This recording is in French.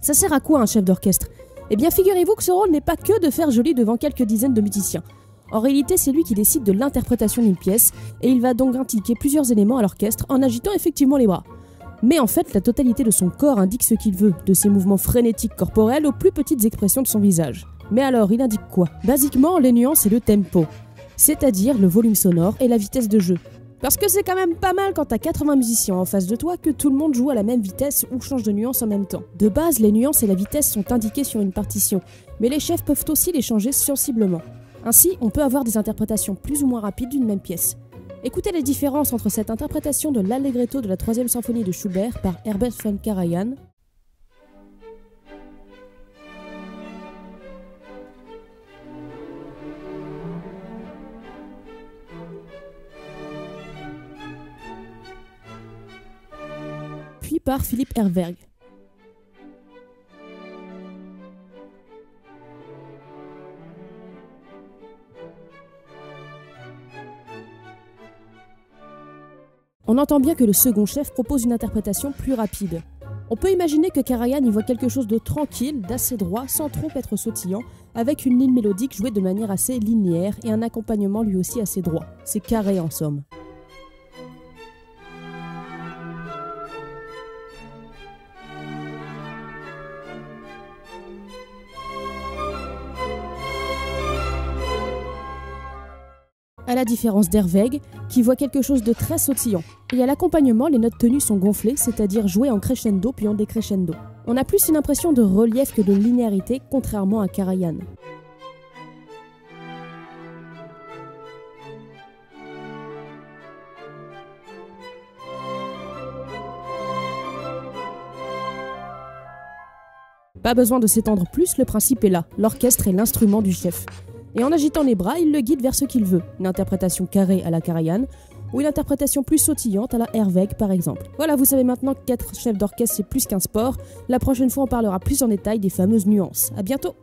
Ça sert à quoi un chef d'orchestre? Eh bien figurez-vous que ce rôle n'est pas que de faire joli devant quelques dizaines de musiciens. En réalité, c'est lui qui décide de l'interprétation d'une pièce, et il va donc indiquer plusieurs éléments à l'orchestre en agitant effectivement les bras. Mais en fait, la totalité de son corps indique ce qu'il veut, de ses mouvements frénétiques corporels aux plus petites expressions de son visage. Mais alors, il indique quoi? Basiquement, les nuances et le tempo, c'est-à-dire le volume sonore et la vitesse de jeu. Parce que c'est quand même pas mal quand t'as 80 musiciens en face de toi que tout le monde joue à la même vitesse ou change de nuance en même temps. De base, les nuances et la vitesse sont indiquées sur une partition, mais les chefs peuvent aussi les changer sensiblement. Ainsi, on peut avoir des interprétations plus ou moins rapides d'une même pièce. Écoutez les différences entre cette interprétation de l'allegretto de la 3e symphonie de Schubert par Herbert von Karajan, puis par Philipp Herwerg. On entend bien que le second chef propose une interprétation plus rapide. On peut imaginer que Karajan y voit quelque chose de tranquille, d'assez droit, sans trop être sautillant, avec une ligne mélodique jouée de manière assez linéaire et un accompagnement lui aussi assez droit. C'est carré en somme. À la différence d'Herweg, qui voit quelque chose de très sautillant. Et à l'accompagnement, les notes tenues sont gonflées, c'est-à-dire jouées en crescendo puis en décrescendo. On a plus une impression de relief que de linéarité, contrairement à Karajan. Pas besoin de s'étendre plus, le principe est là. L'orchestre est l'instrument du chef. Et en agitant les bras, il le guide vers ce qu'il veut. Une interprétation carrée à la Karajan, ou une interprétation plus sautillante à la Herweg par exemple. Voilà, vous savez maintenant que 4 chefs d'orchestre c'est plus qu'un sport. La prochaine fois on parlera plus en détail des fameuses nuances. À bientôt!